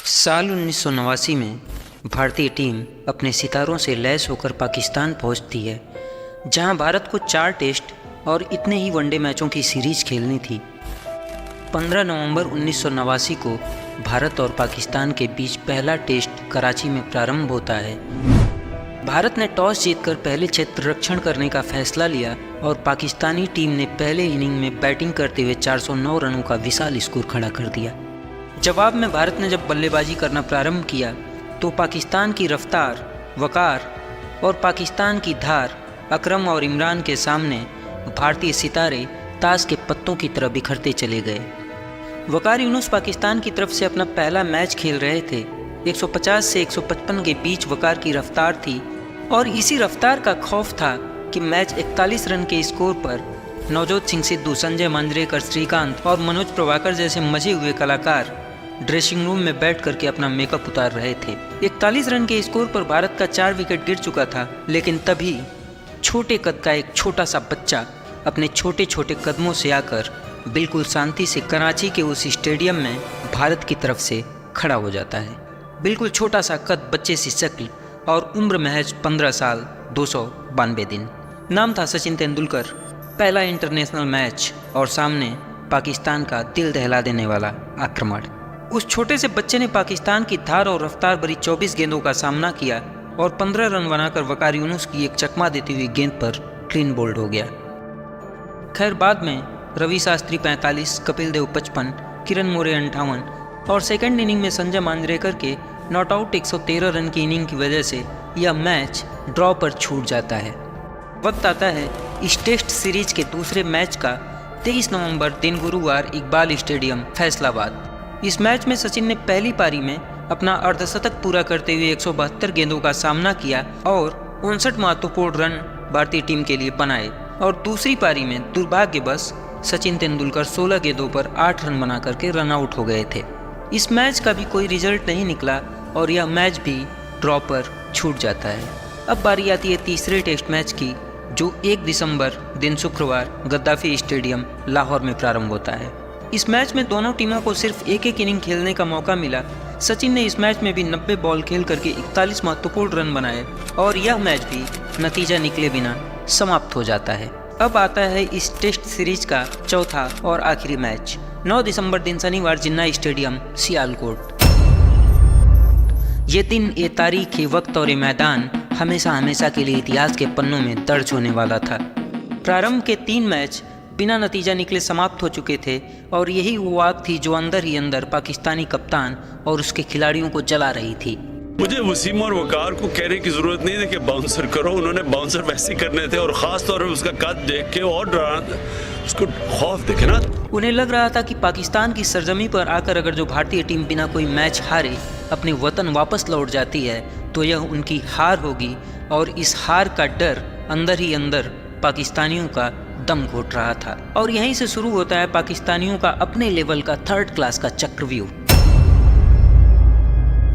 साल 1989 में भारतीय टीम अपने सितारों से लैस होकर पाकिस्तान पहुंचती है, जहां भारत को 4 टेस्ट और इतने ही वनडे मैचों की सीरीज खेलनी थी। 15 नवंबर 1989 को भारत और पाकिस्तान के बीच पहला टेस्ट कराची में प्रारंभ होता है। भारत ने टॉस जीतकर पहले क्षेत्र रक्षण करने का फैसला लिया और पाकिस्तानी टीम ने पहले इनिंग में बैटिंग करते हुए 409 रनों का विशाल स्कोर खड़ा कर दिया। जवाब में भारत ने जब बल्लेबाजी करना प्रारंभ किया तो पाकिस्तान की रफ्तार, वकार और पाकिस्तान की धार अकरम और इमरान के सामने भारतीय सितारे ताश के पत्तों की तरह बिखरते चले गए। वकार यूनुस पाकिस्तान की तरफ से अपना पहला मैच खेल रहे थे। 150 से 155 के बीच वकार की रफ्तार थी और इसी रफ्तार का खौफ था कि मैच 41 रन के स्कोर पर नवजोत सिंह सिद्धू, संजय मांजरेकर, श्रीकांत और मनोज प्रभाकर जैसे मजे हुए कलाकार ड्रेसिंग रूम में बैठ करके अपना मेकअप उतार रहे थे। 41 रन के स्कोर पर भारत का 4 विकेट गिर चुका था, लेकिन तभी छोटे कद का एक छोटा सा बच्चा अपने छोटे छोटे कदमों से आकर बिल्कुल शांति से कराची के उस स्टेडियम में भारत की तरफ से खड़ा हो जाता है। बिल्कुल छोटा सा कद, बच्चे सी शक्ल और उम्र महज 15 साल 292 दिन। नाम था सचिन तेंदुलकर। पहला इंटरनेशनल मैच और सामने पाकिस्तान का दिल दहला देने वाला आक्रमण। उस छोटे से बच्चे ने पाकिस्तान की धार और रफ्तार भरी 24 गेंदों का सामना किया और 15 रन बनाकर वकार यूनुस की एक चकमा देती हुई गेंद पर क्लीन बोल्ड हो गया। खैर, बाद में रवि शास्त्री 45, कपिल देव 55, किरण मोरे 58 और सेकंड इनिंग में संजय मांजरेकर के नॉट आउट 113 रन की इनिंग की वजह से यह मैच ड्रॉ पर छूट जाता है। वक्त आता है इस टेस्ट सीरीज के दूसरे मैच का। 23 नवंबर दिन गुरुवार, इकबाल स्टेडियम, फैसलाबाद। इस मैच में सचिन ने पहली पारी में अपना अर्धशतक पूरा करते हुए 172 गेंदों का सामना किया और 59 महत्वपूर्ण रन भारतीय टीम के लिए बनाए और दूसरी पारी में दुर्भाग्यवश सचिन तेंदुलकर 16 गेंदों पर 8 रन बना करके रन आउट हो गए थे। इस मैच का भी कोई रिजल्ट नहीं निकला और यह मैच भी ड्रॉ पर छूट जाता है। अब बारी आती है तीसरे टेस्ट मैच की, जो 1 दिसंबर दिन शुक्रवार गद्दाफी स्टेडियम, लाहौर में प्रारंभ होता है। इस मैच में दोनों टीमों को सिर्फ एक इनिंग खेलने का मौका मिला। सचिन ने इस मैच में भी 90 बॉल खेल करके 41 महत्वपूर्ण रन बनाए और यह मैच भी नतीजा निकले बिना समाप्त हो जाता है। अब आता है इस टेस्ट सीरीज का चौथा और आखिरी मैच। 9 दिसंबर दिन शनिवार, जिन्ना स्टेडियम, सियालकोट। ये दिन, ये तारीख, ये वक्त और ये मैदान हमेशा हमेशा के लिए इतिहास के पन्नों में दर्ज होने वाला था। प्रारंभ के 3 मैच बिना नतीजा निकले समाप्त हो चुके थे और यही वो आग थी जो अंदर ही अंदर पाकिस्तानी कप्तान और उसके खिलाड़ियों को जला रही थी। मुझे वसीम और वकार को कहने की जरूरत नहीं थी कि बाउंसर करो, उन्होंने बाउंसर वैसे करने थे और खास तौर पर उसका कद देख के और डराना, उसको खौफ देखे ना। उन्हें लग रहा था कि पाकिस्तान की सरजमी पर आकर अगर जो भारतीय टीम बिना कोई मैच हारे अपने वतन वापस लौट जाती है तो यह उनकी हार होगी और इस हार का डर अंदर ही अंदर पाकिस्तानियों का दम घोट रहा था। और यहीं से शुरू होता है पाकिस्तानियों का अपने लेवल का 3rd क्लास का चक्रव्यूह।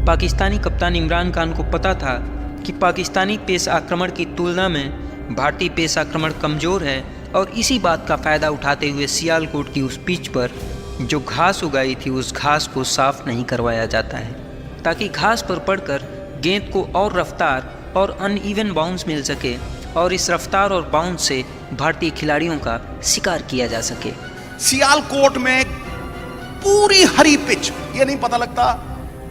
पाकिस्तानी कप्तान इमरान खान को पता था कि पाकिस्तानी पेस आक्रमण की तुलना में भारतीय पेस आक्रमण कमज़ोर है और इसी बात का फ़ायदा उठाते हुए सियालकोट की उस पिच पर जो घास उगाई थी उस घास को साफ नहीं करवाया जाता है, ताकि घास पर पड़कर गेंद को और रफ्तार और अनइवन बाउंस मिल सके और इस रफ्तार और बाउंस से भारतीय खिलाड़ियों का शिकार किया जा सके। सियालकोट में पूरी हरी पिच, ये नहीं पता लगता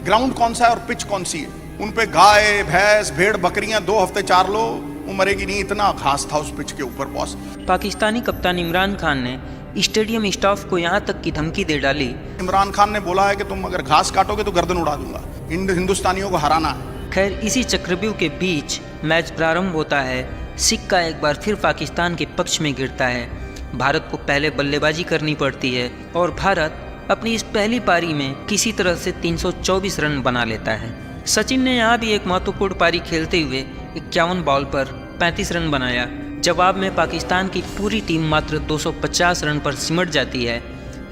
ग्राउंड कौन सा है और पिच कौन सी है। उन पे गाय, भैंस, भेड़, बकरियां 2 हफ्ते 4 लो, वो मरेगी नहीं, इतना घास था उस पिच के ऊपर बॉस। पाकिस्तानी कप्तान इमरान खान ने स्टेडियम स्टाफ को यहाँ तक की धमकी दे डाली। इमरान खान ने बोला है कि तुम अगर घास काटोगे तो गर्दन उड़ा दूंगा, हिंदुस्तानियों को हराना है। खैर, इसी चक्रव्यूह के बीच मैच प्रारंभ होता है। सिक्का एक बार फिर पाकिस्तान के पक्ष में गिरता है। भारत को पहले बल्लेबाजी करनी पड़ती है और भारत अपनी इस पहली पारी में किसी तरह से 324 रन बना लेता है। सचिन ने यहाँ भी एक महत्वपूर्ण पारी खेलते हुए 51 बॉल पर 35 रन बनाया। जवाब में पाकिस्तान की पूरी टीम मात्र 250 रन पर सिमट जाती है।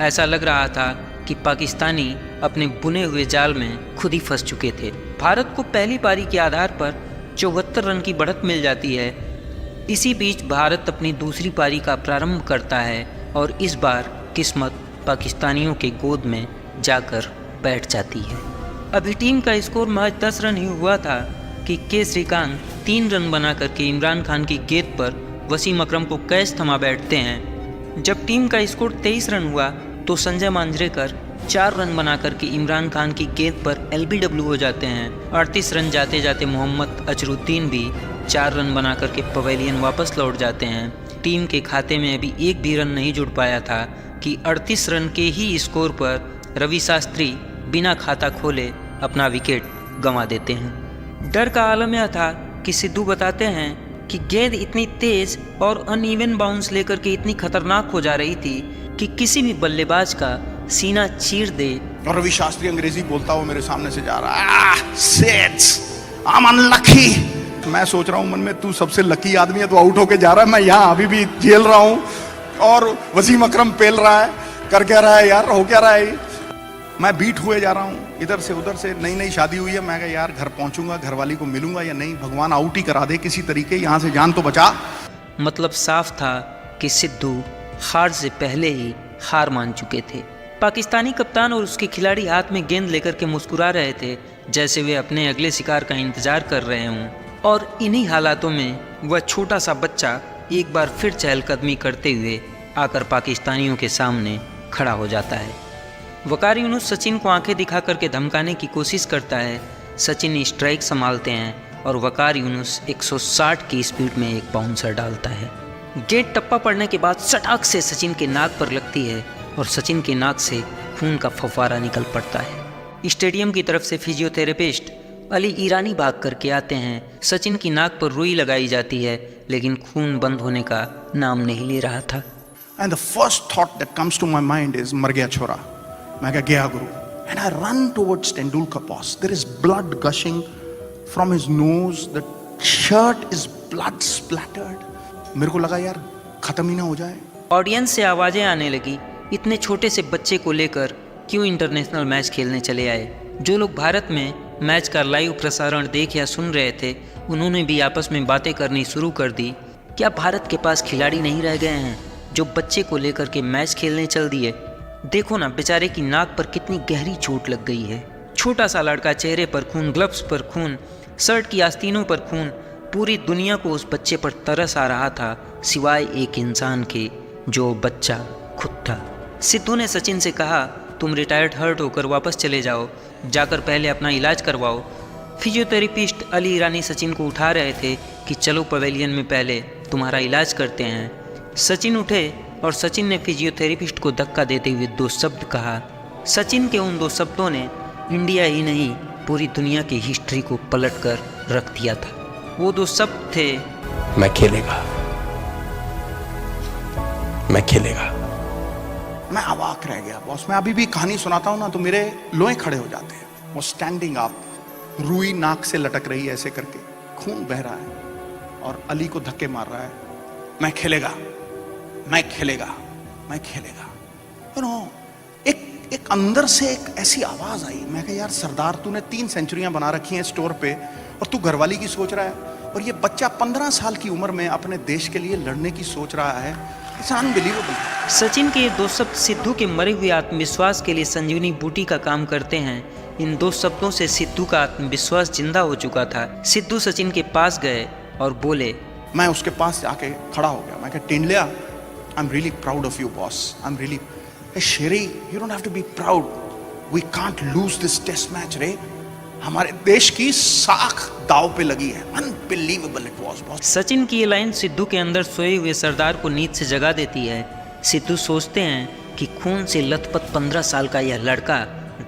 ऐसा लग रहा था कि पाकिस्तानी अपने बुने हुए जाल में खुद ही फंस चुके थे। भारत को पहली पारी के आधार पर 74 रन की बढ़त मिल जाती है। इसी बीच भारत अपनी दूसरी पारी का प्रारंभ करता है और इस बार किस्मत पाकिस्तानियों के गोद में जाकर बैठ जाती है। अभी टीम का स्कोर महज 10 रन ही हुआ था कि के श्रीकांत 3 रन बना करके इमरान खान की गेंद पर वसीम अकरम को कैच थमा बैठते हैं। जब टीम का स्कोर 23 रन हुआ तो संजय मांजरेकर 4 रन बना करके इमरान खान की गेंद पर LBW हो जाते हैं। 38 रन जाते जाते मोहम्मद अजरुद्दीन भी 4 रन बना करके पवेलियन वापस लौट जाते हैं। टीम के खाते में अभी एक भी रन नहीं जुड़ पाया था कि 38 रन के ही स्कोर पर रवि शास्त्री बिना खाता खोले अपना विकेट गंवा देते हैं। डर का आलम यह था कि सिद्धू बताते हैं कि गेंद इतनी तेज और अनइवन बाउंस लेकर के इतनी खतरनाक हो जा रही थी कि किसी भी बल्लेबाज का सीना चीर दे। और रवि शास्त्री अंग्रेजी बोलता हुआ मेरे सामने से जा रहा है, I'm unlucky। मैं सोच रहा हूं मन में, तू सबसे लकी आदमी है, तो आउट होके जा रहा है, मैं यहाँ अभी भी झेल रहा हूं और वसीम अकरम पेल रहा है, कर क्या रहा है यार, हो क्या रहा है। मैं बीट हुए जा रहा हूँ इधर से उधर से। नई नई शादी हुई है, मैं कहा यार घर पहुंचूंगा, घरवाली को मिलूंगा या नहीं, भगवान आउट ही करा दे किसी तरीके, यहाँ से जान तो बचा। मतलब साफ था कि सिद्धू हार से पहले ही हार मान चुके थे। पाकिस्तानी कप्तान और उसके खिलाड़ी हाथ में गेंद लेकर के मुस्कुरा रहे थे जैसे वे अपने अगले शिकार का इंतजार कर रहे हों। और इन्हीं हालातों में वह छोटा सा बच्चा एक बार फिर चहलकदमी करते हुए आकर पाकिस्तानियों के सामने खड़ा हो जाता है। वकार यूनुस सचिन को आंखें दिखा करके धमकाने की कोशिश करता है। सचिन स्ट्राइक संभालते हैं और वकार यूनुस 160 की स्पीड में एक बाउंसर डालता है। गेंद टप्पा पड़ने के बाद सटाक से सचिन के नाक पर लगती है और सचिन के नाक से खून का फव्वारा निकल पड़ता है। स्टेडियम की तरफ से फिजियोथेरेपिस्ट अली ईरानी भाग करके आते हैं। सचिन की नाक पर रुई लगाई जाती है लेकिन खून बंद होने का नाम नहीं ले रहा था। And the first thought that comes to my mind is मर गया छोरा। मैं कहा गया गुरु। And I run towards Tendulkar boss. There is blood gushing from his nose, the shirt is blood splattered. मेरे को लगा यार खत्म ही ना हो जाए। ऑडियंस से आवाजें आने लगी, इतने छोटे से बच्चे को लेकर क्यों इंटरनेशनल मैच खेलने चले आए। जो लोग भारत में मैच का लाइव प्रसारण देख या सुन रहे थे उन्होंने भी आपस में बातें करनी शुरू कर दी। क्या भारत के पास खिलाड़ी नहीं रह गए हैं जो बच्चे को लेकर के मैच खेलने चल दिए। देखो ना बेचारे की नाक पर कितनी गहरी चोट लग गई है। छोटा सा लड़का, चेहरे पर खून, ग्लव्स पर खून, शर्ट की आस्तीनों पर खून। पूरी दुनिया को उस बच्चे पर तरस आ रहा था सिवाय एक इंसान के, जो बच्चा खुद था। सिद्धू ने सचिन से कहा तुम रिटायर्ड हर्ट होकर वापस चले जाओ, जाकर पहले अपना इलाज करवाओ। फिजियोथेरेपिस्ट अली ईरानी सचिन को उठा रहे थे कि चलो पवेलियन में पहले तुम्हारा इलाज करते हैं। सचिन उठे और सचिन ने फिजियोथेरेपिस्ट को धक्का देते हुए 2 शब्द कहा। सचिन के उन 2 शब्दों ने इंडिया ही नहीं पूरी दुनिया की हिस्ट्री को पलट कर रख दिया था। वो 2 शब्द थे, मैं खेलेगा, मैं खेलेगा। मैं अवाक रह गया बॉस। मैं अभी भी कहानी सुनाता हूं ना तो मेरे लोहे खड़े हो जाते हैं। वो स्टैंडिंग अप, रुई नाक से लटक रही है ऐसे करके, खून बह रहा है और अली को धक्के मार रहा है। मैं खेलेगा, मैं खेलेगा, मैं खेलेगा। एक अंदर से एक ऐसी आवाज आई। मैं कहा यार सरदार, तूने 3 सेंचुरियां बना रखी हैं स्टोर पे और तू घरवाली की सोच रहा है, और ये बच्चा 15 साल की उम्र में अपने देश के लिए लड़ने की सोच रहा है। It's unbelievable. सचिन के ये 2 शब्द सिद्धू के मरे हुए आत्मविश्वास के लिए संजीवनी बूटी का काम करते हैं। इन 2 शब्दों से सिद्धू का आत्मविश्वास जिंदा हो चुका था। सिद्धू सचिन के पास गए और बोले, मैं उसके पास जाके खड़ा हो गया। मैं कहा टिंडलिया, I am really proud of you boss. I am really sorry, you don't have to be proud, we can't lose this test match रे। हमारे देश की साख दाव पे लगी है। Unbelievable it was boss. Sachin की ये लाइन सिद्धू के अंदर सोए हुए सरदार को नींद से जगा देती है। सिद्धू सोचते हैं कि खून से लथपथ 15 साल का यह लड़का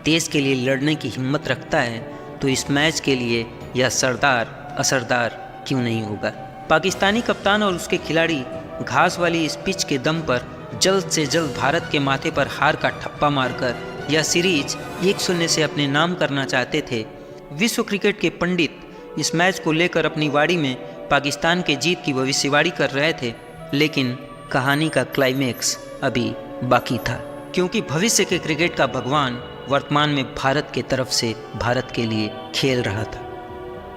देश के लिए लड़ने की हिम्मत रखता है तो इस मैच के लिए यह सरदार असरदार क्यों नहीं होगा। पाकिस्तानी कप्तान और उसके खिलाड़ी घास वाली इस पिच के दम पर जल्द से जल्द भारत के माथे पर हार का ठप्पा मारकर यह सीरीज 1-0 से अपने नाम करना चाहते थे। विश्व क्रिकेट के पंडित इस मैच को लेकर अपनी वाड़ी में पाकिस्तान के जीत की भविष्यवाणी कर रहे थे, लेकिन कहानी का क्लाइमेक्स अभी बाकी था, क्योंकि भविष्य के क्रिकेट का भगवान वर्तमान में भारत के तरफ से भारत के लिए खेल रहा था।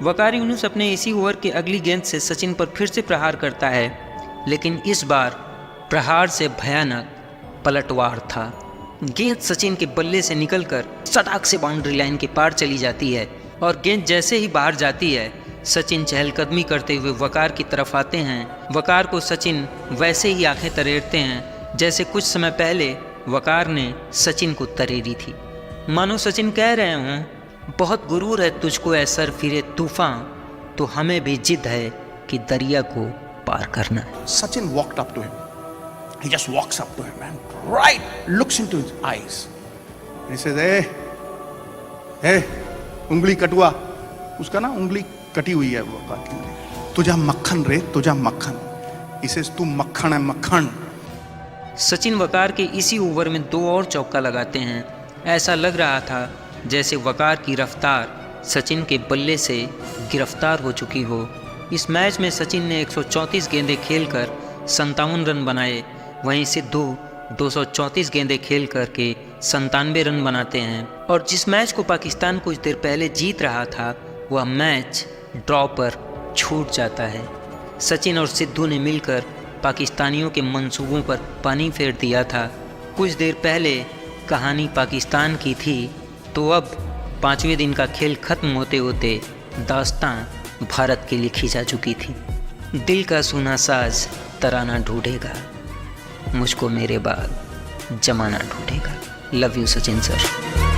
वकार यूनुस अपने इसी ओवर के अगली गेंद से सचिन पर फिर से प्रहार करता है, लेकिन इस बार प्रहार से भयानक पलटवार था। गेंद सचिन के बल्ले से निकलकर सटाक से बाउंड्री लाइन के पार चली जाती है और गेंद जैसे ही बाहर जाती है सचिन चहलकदमी करते हुए वकार की तरफ आते हैं। वकार को सचिन वैसे ही आंखें तरेरते हैं जैसे कुछ समय पहले वकार ने सचिन को तरेरी थी। मानो सचिन कह रहे हों, बहुत गुरूर है तुझको ऐ सर फिरे तूफान, तो हमें भी जिद है कि दरिया को पार करना है। Sachin walked up to him. He just walks up to him and looks into his eyes. He says, hey, उंगली कटुआ। उसका ना उंगली कटी हुई है वो बाकी। तुझा मक्खन रे, तुझा मक्खन। He says, तू मक्खन है मक्खन। सचिन वकार के इसी ओवर में 2 और चौका लगाते हैं। ऐसा लग रहा था जैसे वकार की रफ्तार सचिन के बल्ले से गिरफ्तार हो चुकी हो। इस मैच में सचिन ने 134 गेंदें खेलकर 57 रन बनाए, वहीं सिद्धू 234 गेंदें खेल करके 97 रन बनाते हैं। और जिस मैच को पाकिस्तान कुछ देर पहले जीत रहा था वह मैच ड्रॉ पर छूट जाता है। सचिन और सिद्धू ने मिलकर पाकिस्तानियों के मंसूबों पर पानी फेर दिया था। कुछ देर पहले कहानी पाकिस्तान की थी, तो अब 5वें दिन का खेल खत्म होते होते दास्तां भारत की लिखी जा चुकी थी। दिल का सुना साज तराना ढूंढेगा, मुझको मेरे बाद जमाना ढूंढेगा। Love you Sachin sir.